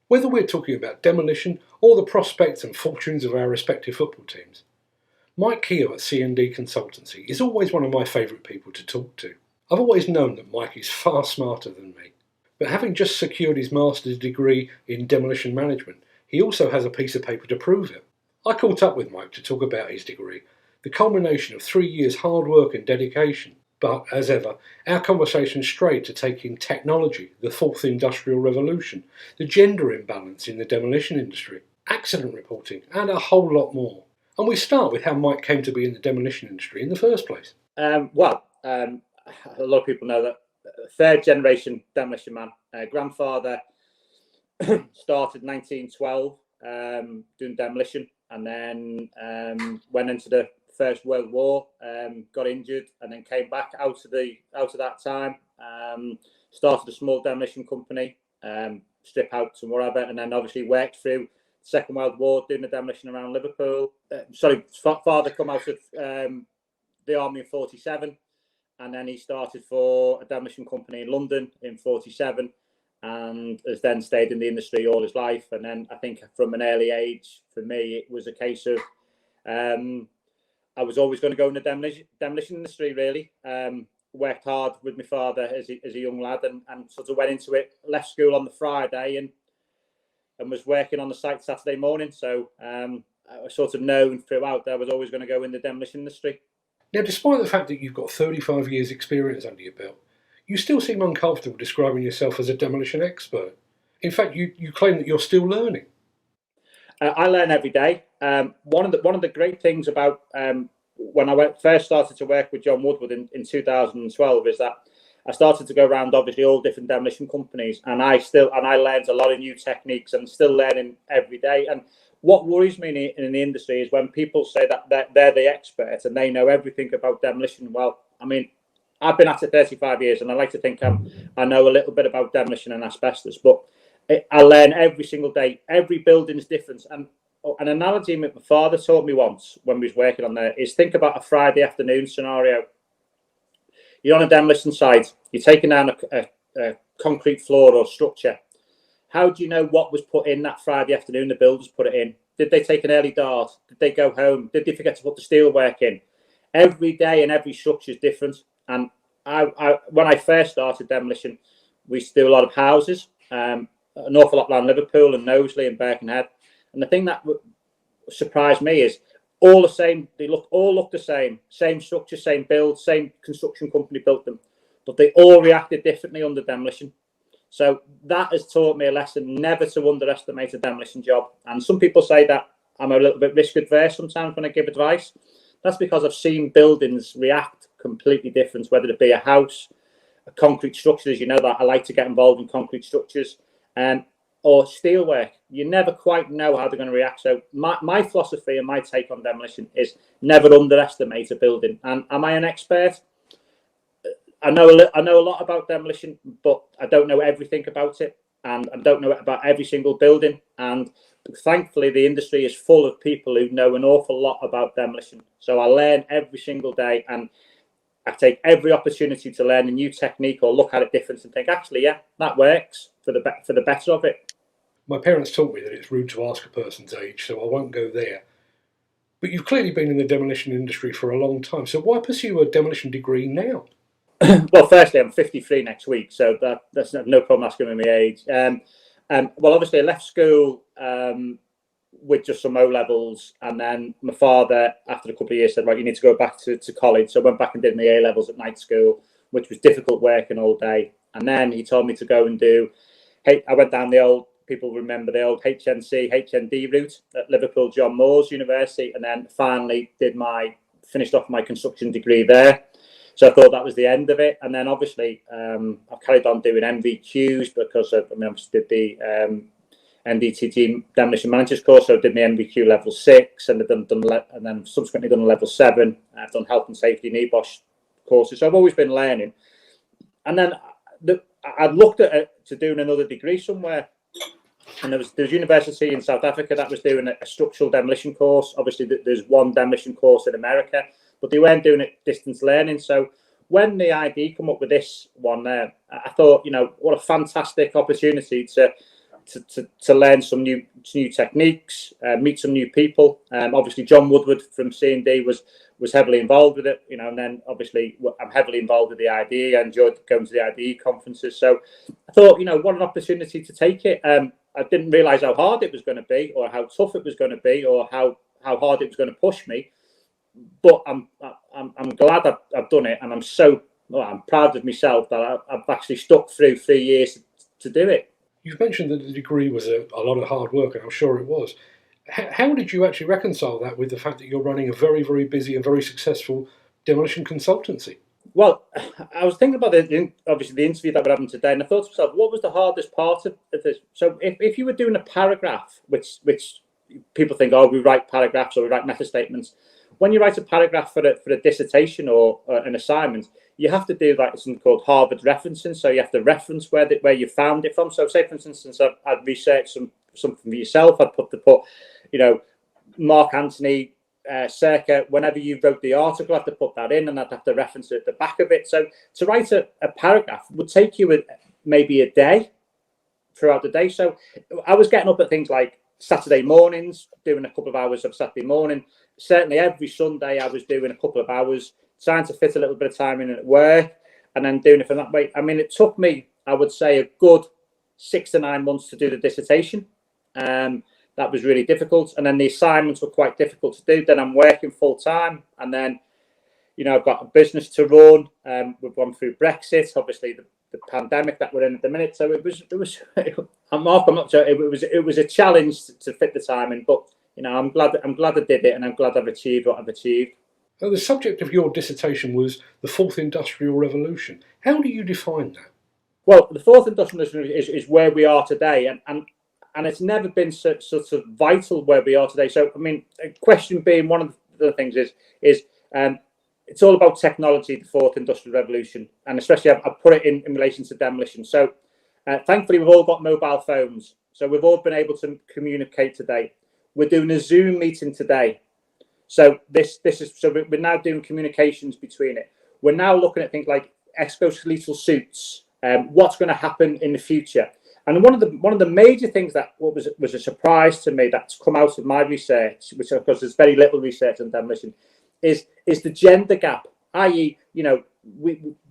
whether we're talking about demolition or the prospects and fortunes of our respective football teams. Mike Kehoe at C&D Consultancy is always one of my favourite people to talk to. I've always known that Mike is far smarter than me, but having just secured his master's degree in Demolition Management, he also has a piece of paper to prove it. I caught up with Mike to talk about his degree, the culmination of 3 years' hard work and dedication. But, as ever, our conversation strayed to taking technology, the fourth industrial revolution, the gender imbalance in the demolition industry, accident reporting, and a whole lot more. And we start with how Mike came to be in the demolition industry in the first place. A lot of people know that third generation demolition man. Grandfather started 1912 doing demolition, and then went into the First World War, got injured, and then came back out of that time. Started a small demolition company, strip outs and whatever, and then obviously worked through the Second World War doing the demolition around Liverpool. Father come out of the army in 47, and then he started for a demolition company in London in 47, and has then stayed in the industry all his life. And then I think from an early age, for me, it was a case of I was always going to go in the demolition industry, really. Worked hard with my father as a young lad, and sort of went into it, left school on the Friday and was working on the site Saturday morning. So I was sort of known throughout that I was always going to go in the demolition industry. Now, despite the fact that you've got 35 years experience under your belt, you still seem uncomfortable describing yourself as a demolition expert. In fact, you claim that you're still learning. I learn every day. One of the great things about when I first started to work with John Woodward in 2012 is that I started to go around obviously all different demolition companies, and I learned a lot of new techniques, and still learning every day. And what worries me in the industry is when people say that they're the expert and they know everything about demolition. Well, I mean, I've been at it 35 years, and I like to think I know a little bit about demolition and asbestos, but I learn every single day. Every building is different. And an analogy my father taught me once when we was working on there is, think about a Friday afternoon scenario. You're on a demolition site. You're taking down a concrete floor or structure. How do you know what was put in that Friday afternoon? The builders put it in. Did they take an early dart? Did they go home? Did they forget to put the steel work in? Every day and every structure is different. And when I first started demolition, we used to do a lot of houses, an awful lot around Liverpool and Knowsley and Birkenhead. And the thing that surprised me is all the same. They all look the same structure, same build, same construction company built them, but they all reacted differently under demolition. So that has taught me a lesson, never to underestimate a demolition job. And some people say that I'm a little bit risk adverse sometimes when I give advice. That's because I've seen buildings react completely different, whether it be a house, a concrete structure, as you know that I like to get involved in concrete structures, or steelwork. You never quite know how they're going to react. So my philosophy and my take on demolition is never underestimate a building. And am I an expert? I know a lot about demolition, but I don't know everything about it, and I don't know about every single building. And thankfully, the industry is full of people who know an awful lot about demolition. So I learn every single day, and I take every opportunity to learn a new technique or look at it different and think, actually, yeah, that works for the better of it. My parents taught me that it's rude to ask a person's age, so I won't go there. But you've clearly been in the demolition industry for a long time, so why pursue a demolition degree now? Well, firstly, I'm 53 next week, so that's no problem asking me my age. Well, obviously, I left school with just some O-levels, and then my father, after a couple of years, said, right, you need to go back to college. So I went back and did my A-levels at night school, which was difficult working all day. And then he told me to go and do, I went down the old, people remember the old HNC, HND route at Liverpool John Moores University, and then finally finished off my construction degree there. So I thought that was the end of it. And then obviously I've carried on doing MVQs because I did the NDTT Demolition Managers course. So I did my MVQ level 6 and then subsequently done a level 7. I've done health and safety NEBOSH courses. So I've always been learning. And then I'd looked at to doing another degree somewhere. And there was university in South Africa that was doing a structural demolition course. Obviously, there's one demolition course in America, but they weren't doing it distance learning. So when the ID come up with this one there, I thought, what a fantastic opportunity to learn some new techniques, meet some new people. Obviously, John Woodward from C&D was heavily involved with it, and then obviously I'm heavily involved with the IDE. I enjoyed going to the IDE conferences. So I thought, what an opportunity to take it. I didn't realise how hard it was going to be, or how tough it was going to be, or how hard it was going to push me. But I'm glad I've done it, and I'm proud of myself that I've actually stuck through 3 years to do it. You've mentioned that the degree was a lot of hard work, and I'm sure it was. How did you actually reconcile that with the fact that you're running a very, very busy and very successful demolition consultancy? Well, I was thinking about obviously the interview that we're having today, and I thought to myself, what was the hardest part of this? So if you were doing a paragraph, which people think, oh, we write paragraphs or we write meta statements. When you write a paragraph for a dissertation or an assignment, you have to do like something called Harvard referencing. So you have to reference where you found it from. So say, for instance, I'd researched something for yourself. I'd put Mark Antony, circa whenever you wrote the article, I have to put that in, and I'd have to reference it at the back of it. So to write a paragraph would take you maybe a day throughout the day. So I was getting up at things like Saturday mornings, doing a couple of hours of Saturday morning. Certainly every Sunday I was doing a couple of hours, trying to fit a little bit of time in at work, and then doing it from that way. I mean, it took me, I would say, a good 6 to 9 months to do the dissertation. That was really difficult. And then the assignments were quite difficult to do. Then I'm working full time, and then, I've got a business to run. We've gone through Brexit, obviously the pandemic that we're in at the minute. So it was. I'm not sure. It was a challenge to fit the time in, but I'm glad I did it, and I'm glad I've achieved what I've achieved. Now, the subject of your dissertation was the Fourth Industrial Revolution. How do you define that? Well, the Fourth Industrial Revolution is where we are today, and it's never been sort of vital where we are today. So, I mean, a question being, one of the things is it's all about technology, the Fourth Industrial Revolution, and especially I've put it in relation to demolition. So, thankfully, we've all got mobile phones, so we've all been able to communicate today. We're doing a Zoom meeting today. So we're now doing communications between it. We're now looking at things like exoskeletal suits, what's going to happen in the future. And one of the major things that was a surprise to me that's come out of my research, which of course there's very little research on demolition, is the gender gap. I.e.,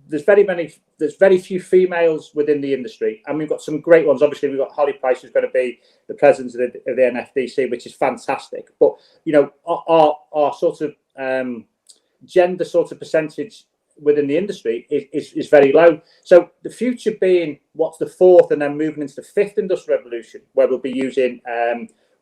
there's very few females within the industry, and we've got some great ones. Obviously, we've got Holly Price, who's going to be the president of the NFDC, which is fantastic. But our sort of gender sort of percentage within the industry is very low. So the future being what's the fourth, and then moving into the fifth industrial revolution, where we'll be using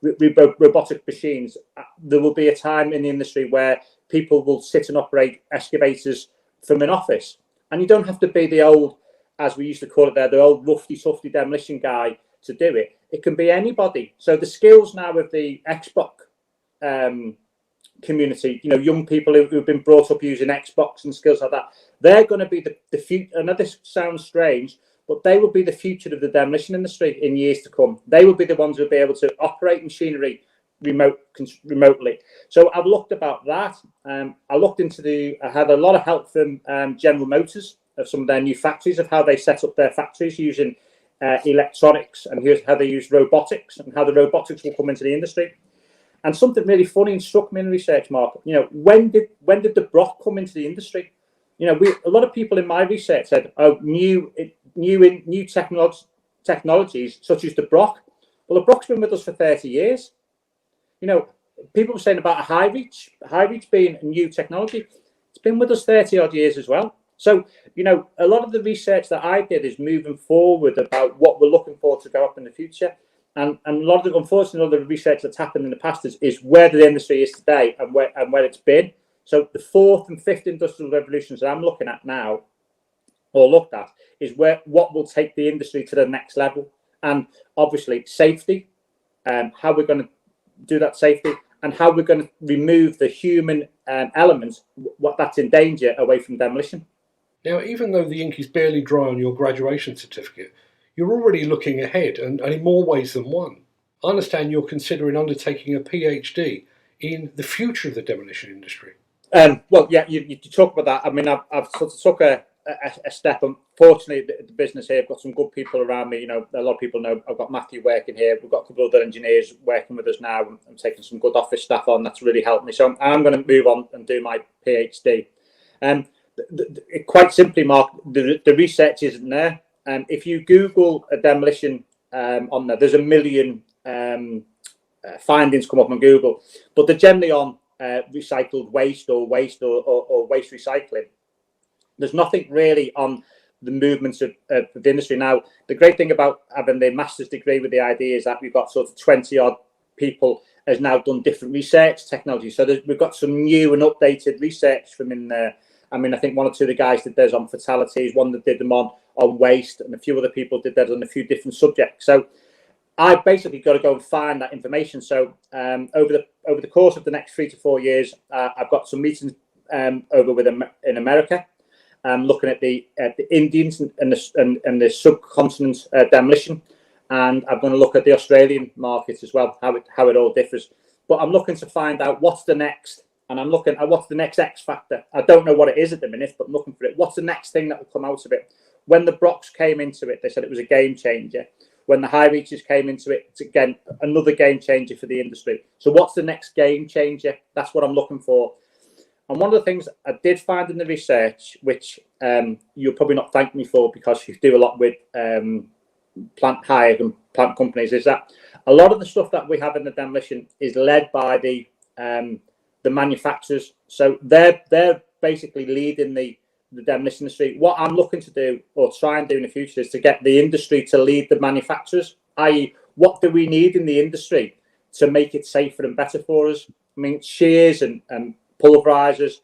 robotic machines. There will be a time in the industry where people will sit and operate excavators from an office. And you don't have to be the old, as we used to call it there, the old roughy-tufty demolition guy to do it. It can be anybody. So the skills now of the Xbox community, young people who've been brought up using Xbox and skills like that, they're going to be the future. I know this sounds strange, but they will be the future of the demolition industry in years to come. They will be the ones who will be able to operate machinery remotely. So I've looked about that. I had a lot of help from General Motors of some of their new factories, of how they set up their factories using electronics, and here's how they use robotics, and how the robotics will come into the industry. And something really funny and struck me in research, Mark. When did the Brock come into the industry? A lot of people in my research said, oh, new technologies such as the Brock. Well, the Brock's been with us for 30 years. People were saying about a high reach being a new technology. It's been with us 30 odd years as well. So, a lot of the research that I did is moving forward about what we're looking for to go up in the future. And unfortunately, a lot of the research that's happened in the past is where the industry is today and where it's been. So the fourth and fifth industrial revolutions that I'm looking at now, or looked at, is what will take the industry to the next level. And obviously safety, how we're going to do that safety, and how we're going to remove the human element, what that's in danger, away from demolition. Now, even though the ink is barely dry on your graduation certificate, you're already looking ahead, and in more ways than one. I understand you're considering undertaking a PhD in the future of the demolition industry. Well, yeah, you talk about that. I mean, I've sort of took a a step. Unfortunately, the business here, I've got some good people around me. A lot of people know I've got Matthew working here. We've got a couple of other engineers working with us now. I'm taking some good office staff on. That's really helped me. So I'm going to move on and do my PhD. Quite simply, Mark, the research isn't there. If you Google a demolition on there's a million findings come up on Google, but they're generally on recycled waste or waste recycling. There's nothing really on the movements of the industry. Now, the great thing about having the master's degree with the idea is that we've got sort of 20 odd people has now done different research technology. So we've got some new and updated research from in there. I mean, I think one or two of the guys did theirs on fatalities, one that did them on waste, and a few other people did theirs on a few different subjects. So I basically got to go and find that information. So over the course of the next 3 to 4 years, I've got some meetings over in America, looking at the Indians and the subcontinent demolition, and I'm going to look at the Australian market as well, how it all differs. But I'm looking to find out what's the next, and I'm looking at what's the next X factor. I don't know what it is at the minute, but I'm looking for it. What's the next thing that will come out of it? When the Brocs came into it, they said it was a game changer. When the high reaches came into it, it's again another game changer for the industry. So what's the next game changer? That's what I'm looking for. And one of the things I did find in the research, which you'll probably not thank me for because you do a lot with plant hire and plant companies, is that a lot of the stuff that we have in the demolition is led by the manufacturers. So they're basically leading the demolition industry. What I'm looking to do or try and do in the future is to get the industry to lead the manufacturers, i.e. what do we need in the industry to make it safer and better for us? I mean, shears and pulverizers,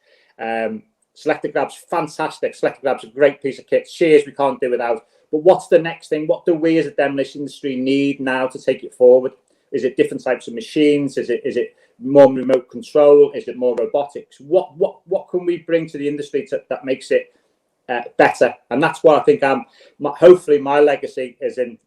selector grabs, fantastic. Selector grabs a great piece of kit. Shears we can't do without. But what's the next thing? What do we as a demolition industry need now to take it forward? Is it different types of machines? Is it more remote control? Is it more robotics? What can we bring to the industry that makes it better? And that's what I think hopefully my legacy is in.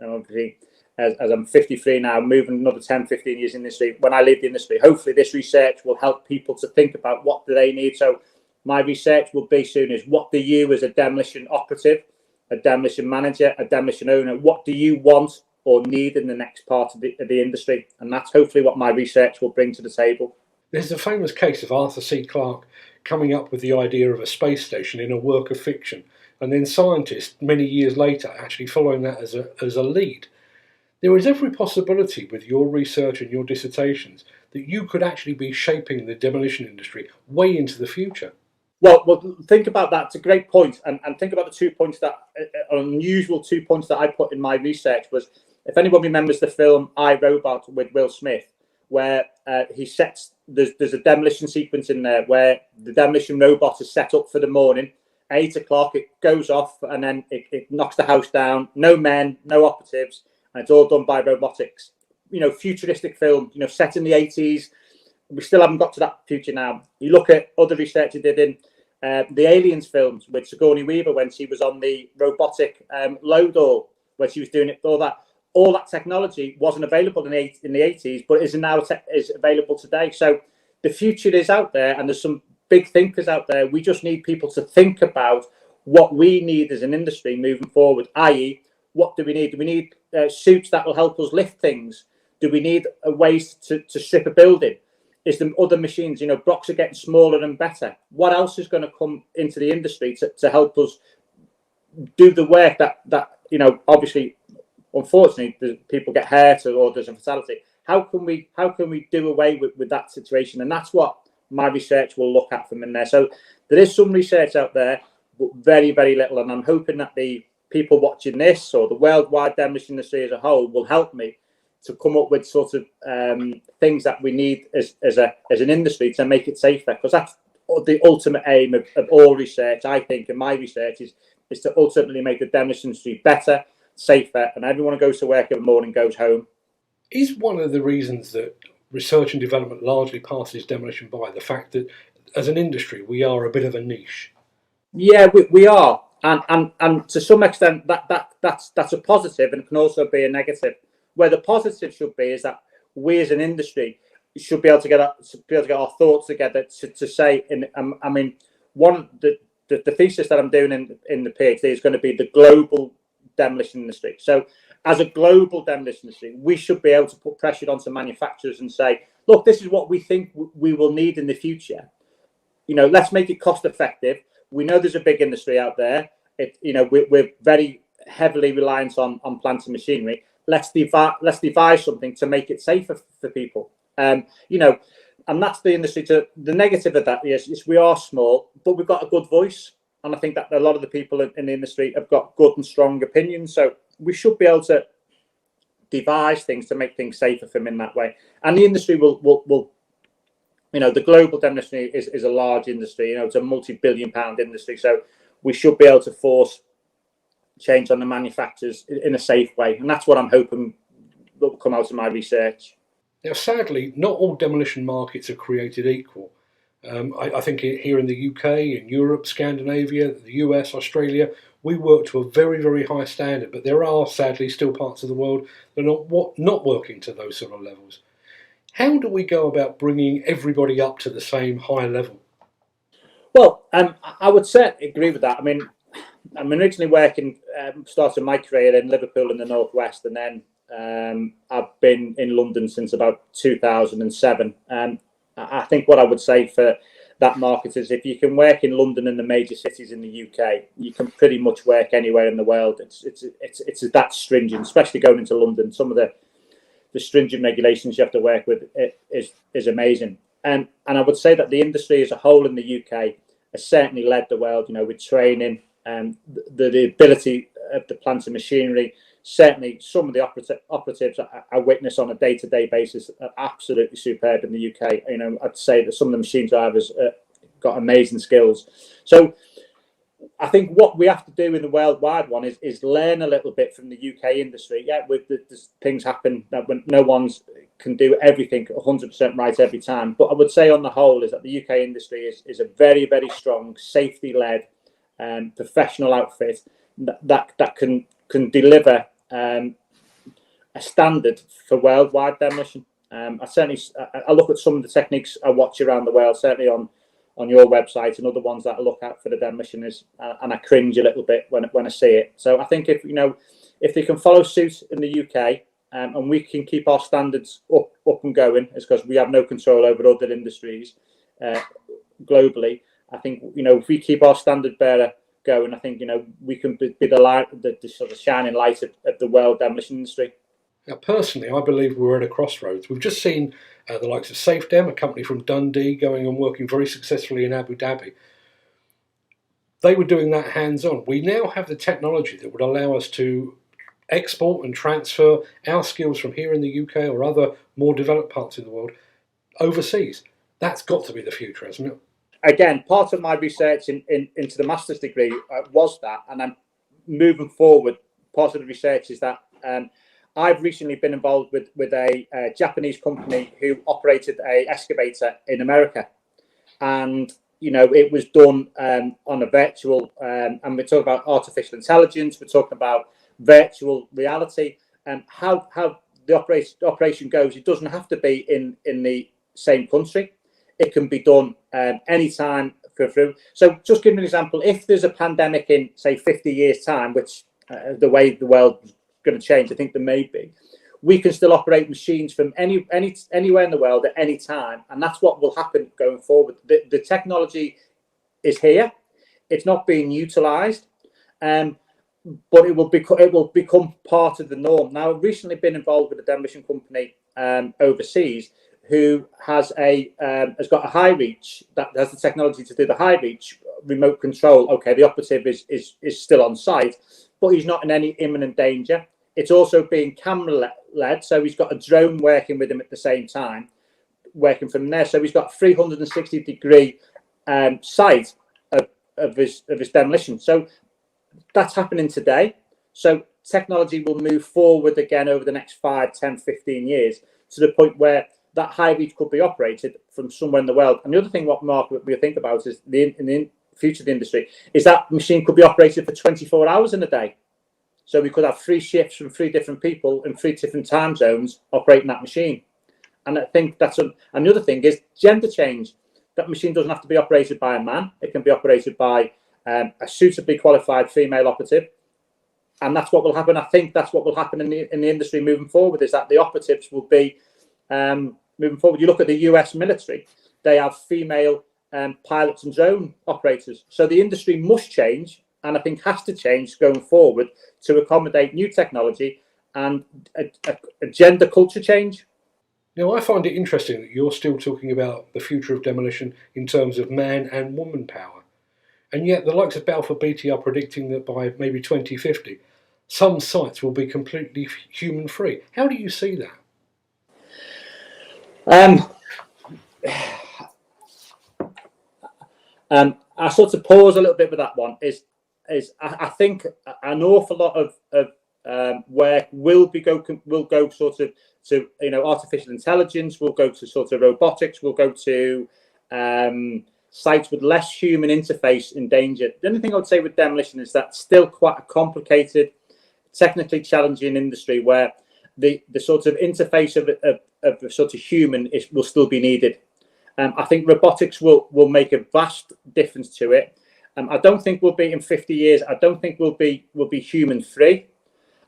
As I'm 53 now, moving another 10, 15 years in the industry. When I leave the industry, hopefully this research will help people to think about what do they need. So my research will be soon is what do you as a demolition operative, a demolition manager, a demolition owner, what do you want or need in the next part of the industry? And that's hopefully what my research will bring to the table. There's a famous case of Arthur C. Clarke coming up with the idea of a space station in a work of fiction, and then scientists many years later actually following that as a lead. There is every possibility with your research and your dissertations that you could actually be shaping the demolition industry way into the future. Well, think about that. It's a great point. And think about the 2 points that unusual 2 points that I put in my research was, if anyone remembers the film I, Robot with Will Smith, where there's a demolition sequence in there where the demolition robot is set up for the morning, 8 o'clock, it goes off and then it knocks the house down. No men, no operatives. And it's all done by robotics. Futuristic film, set in the 80s. We still haven't got to that future now. You look at other research he did in the Aliens films with Sigourney Weaver when she was on the robotic load door, where she was doing it. All that technology wasn't available in the 80s, but is available today. So the future is out there, and there's some big thinkers out there. We just need people to think about what we need as an industry moving forward, i.e., what do we need? Do we need suits that will help us lift things? Do we need ways to strip a building? Is there other machines? Brocs are getting smaller and better. What else is going to come into the industry to help us do the work that obviously, unfortunately, people get hurt or there's a fatality. How can we do away with that situation? And that's what my research will look at from in there. So there is some research out there, but very, very little. And I'm hoping that the people watching this or the worldwide demolition industry as a whole will help me to come up with sort of things that we need as an industry to make it safer, because that's the ultimate aim of all research, I think, and my research is to ultimately make the demolition industry better, safer, and everyone who goes to work every morning goes home. Is one of the reasons that research and development largely passes demolition by the fact that as an industry we are a bit of a niche? Yeah, we are. And to some extent that's a positive, and it can also be a negative. Where the positive should be is that we as an industry should be able to get our thoughts together to say. I mean, one the thesis that I'm doing in the PhD is going to be the global demolition industry. So as a global demolition industry, we should be able to put pressure onto manufacturers and say, look, this is what we think we will need in the future. Let's make it cost effective. We know there's a big industry out there. We're very heavily reliant on plant and machinery. Let's devise something to make it safer for people. And that's the industry. The negative of that is we are small, but we've got a good voice. And I think that a lot of the people in the industry have got good and strong opinions. So we should be able to devise things to make things safer for them in that way. And the industry will the global demolition is a large industry. It's a multi-billion-pound industry. So we should be able to force change on the manufacturers in a safe way. And that's what I'm hoping will come out of my research. Now, sadly, not all demolition markets are created equal. I think here in the UK, in Europe, Scandinavia, the US, Australia, we work to a very, very high standard, but there are sadly still parts of the world that are not working to those sort of levels. How do we go about bringing everybody up to the same high level? Well, I would certainly agree with that. I mean, I'm originally started my career in Liverpool in the Northwest, and then I've been in London since about 2007. I think what I would say for that market is if you can work in London and the major cities in the UK, you can pretty much work anywhere in the world. It's that stringent, especially going into London. Some of the stringent regulations you have to work with is amazing. And I would say that the industry as a whole in the UK has certainly led the world, with training and the ability of the plant and machinery. Certainly, some of the operatives I witness on a day-to-day basis are absolutely superb in the UK. I'd say that some of the machine drivers got amazing skills. So I think what we have to do in the worldwide one is learn a little bit from the UK industry. Yeah, things happen that when no one's can do everything 100% right every time. But I would say on the whole is that the UK industry is a very, very strong, safety-led, professional outfit that can deliver a standard for worldwide demolition. I look at some of the techniques I watch around the world, certainly on your website and other ones that I look at for the demolitioners, and I cringe a little bit when I see it. So I think if they can follow suit in the UK, and we can keep our standards up and going, it's because we have no control over other industries globally. I think if we keep our standard bearer going, I think we can be the light, the sort of shining light of the world demolition industry. Now, personally, I believe we're at a crossroads. We've just seen the likes of SafeDem, a company from Dundee, going and working very successfully in Abu Dhabi. They were doing that hands-on. We now have the technology that would allow us to export and transfer our skills from here in the UK or other more developed parts of the world overseas. That's got to be the future, hasn't it? Again, part of my research into the master's degree was that, and I'm moving forward. Part of the research is that I've recently been involved with a Japanese company who operated a excavator in America, and it was done on a virtual. And we're talking about artificial intelligence. We're talking about virtual reality, and how the operation goes. It doesn't have to be in the same country. It can be done anytime through. So just give me an example. If there's a pandemic in, say, 50 years' time, which the way the world's going to change, I think there may be, we can still operate machines from anywhere in the world at any time. And that's what will happen going forward. The technology is here. It's not being utilised. But it will become part of the norm. Now, I've recently been involved with a demolition company overseas who has got a high reach, that has the technology to do the high reach remote control. Okay, the operative is still on site, but he's not in any imminent danger. It's also being camera led, so he's got a drone working with him at the same time, working from there. So he's got 360-degree sight of his demolition. So that's happening today. So technology will move forward again over the next 5, 10, 15 years to the point where that high reach could be operated from somewhere in the world. And the other thing what Mark we think about is in the future of the industry is that machine could be operated for 24 hours in a day. So we could have 3 shifts from 3 different people in 3 different time zones operating that machine. And I think that's and the other thing is gender change. That machine doesn't have to be operated by a man. It can be operated by a suitably qualified female operative. And that's what will happen. I think that's what will happen in the industry moving forward, is that the operatives will be moving forward. You look at the US military, they have female pilots and drone operators. So the industry must change, and I think has to change going forward to accommodate new technology and a gender culture change. Now, I find it interesting that you're still talking about the future of demolition in terms of man and woman power. And yet the likes of Balfour Beatty are predicting that by maybe 2050, some sites will be completely human-free. How do you see that? I sort of pause a little bit with that one. I think an awful lot of work will go sort of to artificial intelligence, will go to sort of robotics, will go to sites with less human interface in danger. The only thing I would say with demolition is that still quite a complicated, technically challenging industry where the sort of interface of the sort of human will still be needed. I think robotics will make a vast difference to it. I don't think we'll be in 50 years. I don't think we'll be human free.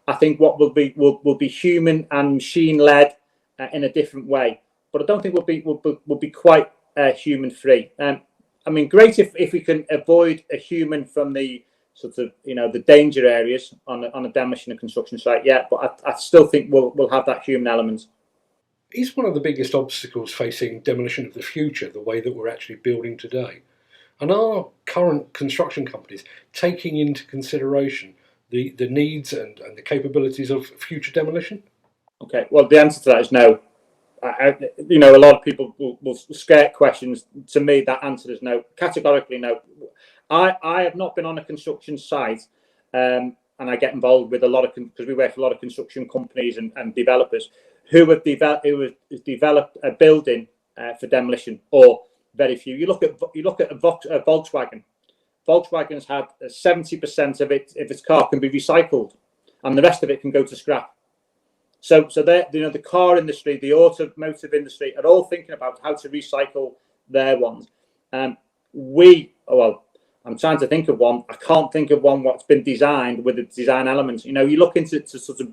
I think what will be human and machine led in a different way. But I don't think we'll be quite human free. I mean, great if we can avoid a human from the sort of the danger areas on a demolition and construction site. Yeah, but I still think we'll have that human element. Is one of the biggest obstacles facing demolition of the future the way that we're actually building today? And are current construction companies taking into consideration the needs and the capabilities of future demolition? Okay, well, the answer to that is no. A lot of people will scare questions. To me, that answer is no. Categorically no. I have not been on a construction site, and I get involved with a lot of, because we work for a lot of construction companies and developers who have developed a building for demolition, or very few. You look at Volkswagen. Volkswagen's had 70% of its car can be recycled, and the rest of it can go to scrap. So the car industry, the automotive industry, are all thinking about how to recycle their ones. I'm trying to think of one. I can't think of one what's been designed with the design elements. You look into sort of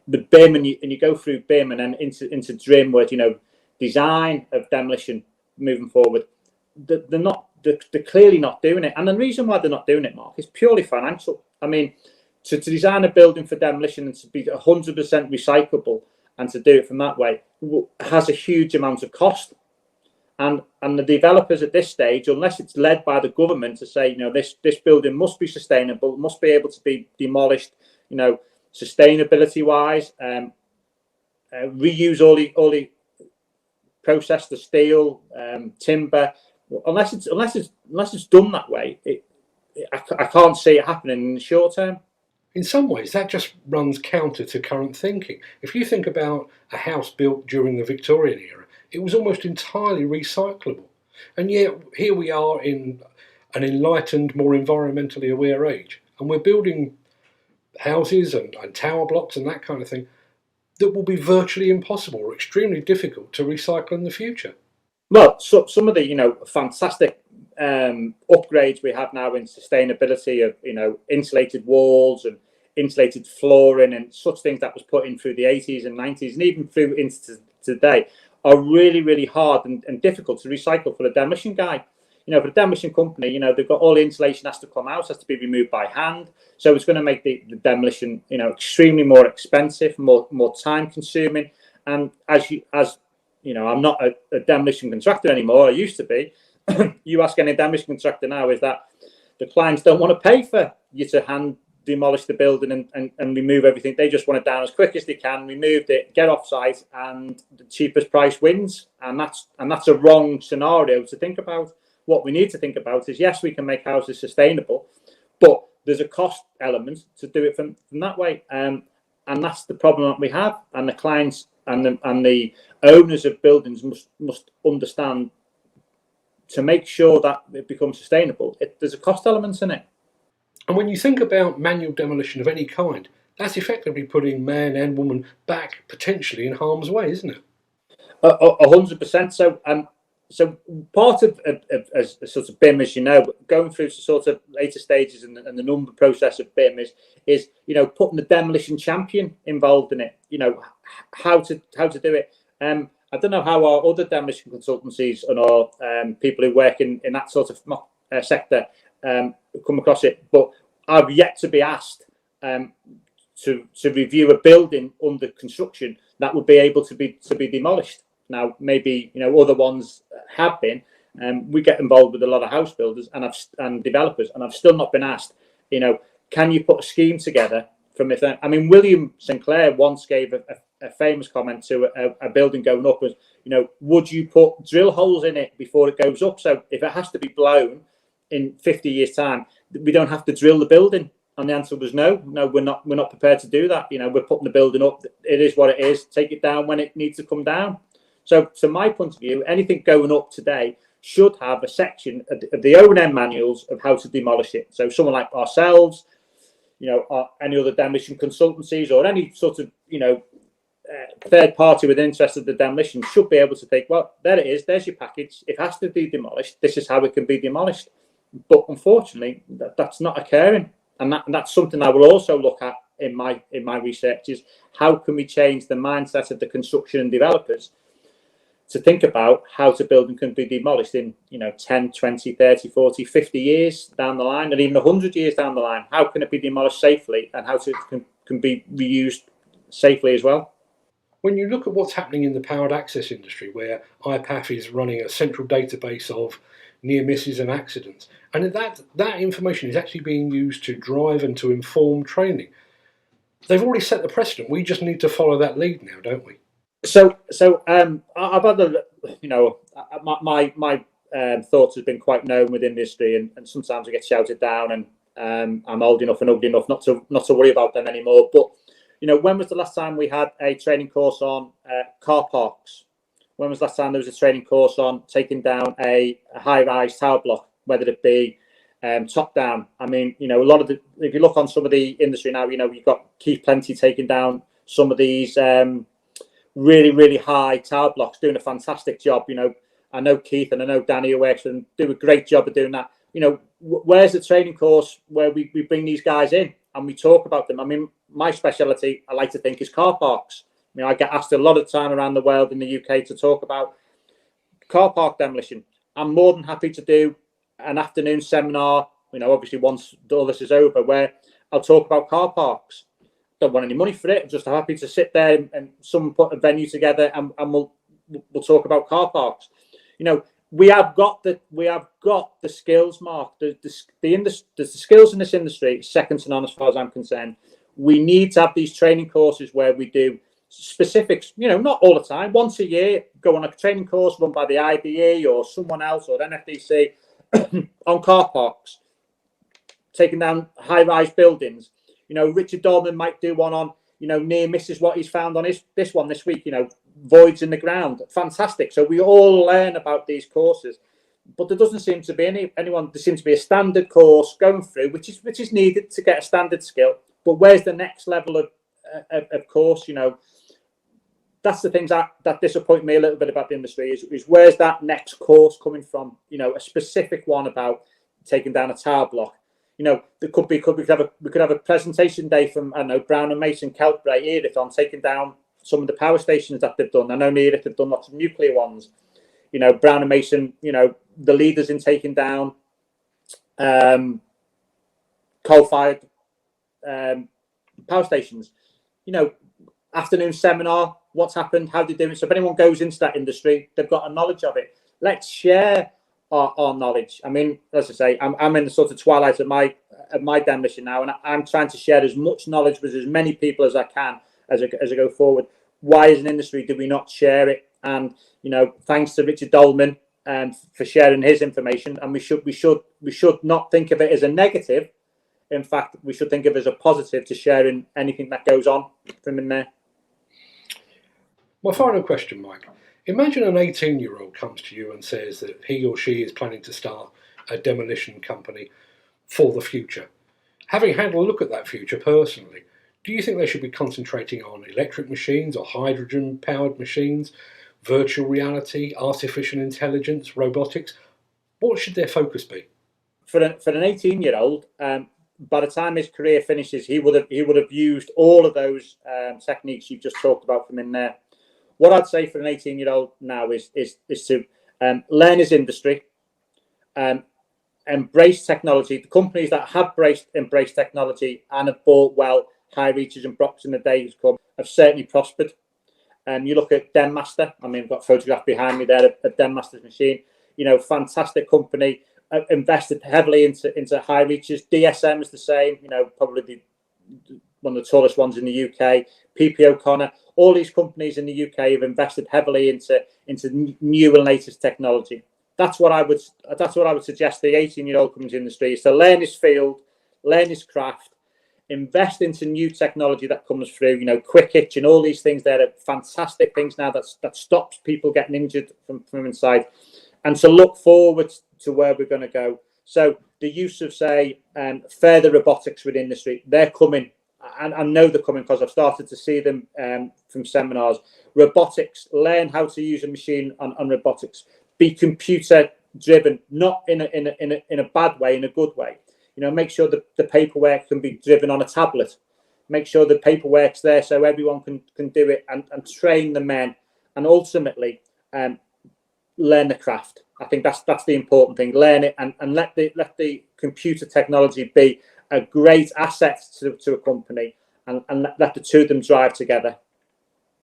the BIM, and you go through BIM and then into DRIM, where design of demolition moving forward. They're clearly not doing it, and the reason why they're not doing it, Mark, is purely financial. I mean, to design a building for demolition and to be 100% recyclable and to do it from that way has a huge amount of cost. And the developers at this stage, unless it's led by the government to say, this building must be sustainable, must be able to be demolished, sustainability wise, reuse all the process the steel, timber. Unless it's done that way, I can't see it happening in the short term. In some ways, that just runs counter to current thinking. If you think about a house built during the Victorian era, it was almost entirely recyclable. And yet, here we are in an enlightened, more environmentally aware age, and we're building houses and tower blocks and that kind of thing that will be virtually impossible or extremely difficult to recycle in the future. Well, so some of the fantastic upgrades we have now in sustainability of insulated walls and insulated flooring and such things that was put in through the 80s and 90s and even through into today are really, really hard and difficult to recycle for the demolition guy. For the demolition company, they've got all the insulation has to come out, has to be removed by hand. So it's going to make the demolition, extremely more expensive, more time consuming. And as I'm not a demolition contractor anymore. I used to be. You ask any demolition contractor now, is that the clients don't want to pay for you to hand demolish the building and remove everything. They just want it down as quick as they can, removed it, get off site, and the cheapest price wins. And that's a wrong scenario to think about. What we need to think about is, yes, we can make houses sustainable, but there's a cost element to do it from that way. And that's the problem that we have. And the clients and the owners of buildings must understand, to make sure that it becomes sustainable, there's a cost element in it. And when you think about manual demolition of any kind, that's effectively putting man and woman back potentially in harm's way, isn't it? 100%. So part of a sort of BIM, as you know, going through to sort of later stages and the number process of BIM is putting the demolition champion involved in it. How to do it. I don't know how our other demolition consultancies and our people who work in that sort of sector come across it, but I've yet to be asked to review a building under construction that would be able to be demolished. Now, maybe other ones have been. We get involved with a lot of house builders and developers, and I've still not been asked. Can you put a scheme together from it? I mean, William Sinclair once gave a famous comment to a building going up was, would you put drill holes in it before it goes up? So if it has to be blown in 50 years' time, we don't have to drill the building. And the answer was no, we're not prepared to do that. We're putting the building up. It is what it is. Take it down when it needs to come down. So, from my point of view, anything going up today should have a section of the O&M manuals of how to demolish it. So, someone like ourselves, or any other demolition consultancies, or any sort of third party with interest in the demolition should be able to think, well, there it is. There's your package. It has to be demolished. This is how it can be demolished. But unfortunately, that's not occurring, and that's something I will also look at in my research is how can we change the mindset of the construction and developers to think about how to build and can be demolished in 10, 20, 30, 40, 50 years down the line, and even 100 years down the line. How can it be demolished safely, and how can be reused safely as well? When you look at what's happening in the powered access industry, where IPAF is running a central database of near misses and accidents, and that information is actually being used to drive and to inform training, they've already set the precedent. We just need to follow that lead now, don't we? So I've had my thoughts have been quite known within the industry, and sometimes I get shouted down, and I'm old enough and ugly enough not to worry about them anymore. But when was the last time we had a training course on car parks? When was the last time there was a training course on taking down a high-rise tower block, whether it be top down? I mean, a lot of if you look on some of the industry now, you've got Keith Plenty taking down some of these really, really high tower blocks, doing a fantastic job. I know Keith and I know Danny who works and do a great job of doing that. Where's the training course where we bring these guys in and we talk about them? I mean, my speciality, I like to think, is car parks. I get asked a lot of time around the world in the UK to talk about car park demolition. I'm more than happy to do an afternoon seminar, obviously once all this is over, where I'll talk about car parks. Don't want any money for it. I'm just happy to sit there and someone put a venue together and we'll talk about car parks. We have got the skills, Mark. The skills in this industry is second to none as far as I'm concerned. We need to have these training courses where we do specifics, not all the time. Once a year, go on a training course run by the IBE or someone else or NFDC on car parks, taking down high-rise buildings. Richard Dolman might do one on, near misses what he's found on this one this week, voids in the ground. Fantastic. So we all learn about these courses, but there doesn't seem to be anyone. There seems to be a standard course going through, which is needed to get a standard skill. But where's the next level of course? That's the things that disappoint me a little bit about the industry is where's that next course coming from? A specific one about taking down a tower block. There we could have a presentation day from, I don't know, Brown and Mason, Keltbray, Erith on taking down some of the power stations that they've done. I know Erith have done lots of nuclear ones. Brown and Mason, the leaders in taking down coal-fired power stations. Afternoon seminar, what's happened, how they do it. So if anyone goes into that industry, they've got a knowledge of it. Let's share our knowledge. I mean, as I say, I'm in the sort of twilight of my demolition now, and I'm trying to share as much knowledge with as many people as I can as I go forward. Why, as an industry, do we not share it? And thanks to Richard Dolman for sharing his information. And we should not think of it as a negative. In fact, we should think of it as a positive to sharing anything that goes on from in there. My final question, Mike. Imagine an 18-year-old comes to you and says that he or she is planning to start a demolition company for the future. Having had a look at that future personally, do you think they should be concentrating on electric machines or hydrogen-powered machines? virtual reality, artificial intelligence, robotics? What should their focus be? For an 18-year-old, by the time his career finishes, he would have used all of those techniques you've just talked about from in there. What I'd say for an 18-year-old now is to learn his industry, embrace technology. The companies that have embraced technology and have bought well, high reaches and Brox in the days come, have certainly prospered. You look at Denmaster. I mean, I've got a photograph behind me there of Denmaster's machine. You know, fantastic company. Invested heavily into high reaches. DSM is the same. You know, probably one of the tallest ones in the UK. PP O'Connor. All these companies in the UK have invested heavily into new and latest technology. That's what I would suggest the 18-year-old coming to the industry is to learn his field, learn his craft, invest into new technology that comes through. You know, quick hitch and all these things. They're fantastic things now that stops people getting injured from inside, and to look forward to where we're going to go. So the use of, say, further robotics within the industry, they're coming. And I know they're coming because I've started to see them from seminars. Robotics, learn how to use a machine on robotics. Be computer driven, not in a bad way, in a good way. You know, make sure that the paperwork can be driven on a tablet. Make sure the paperwork's there so everyone can do it, and train the men, and ultimately learn the craft. I think that's the important thing. Learn it and let the computer technology be a great asset to a company, and let the two of them drive together.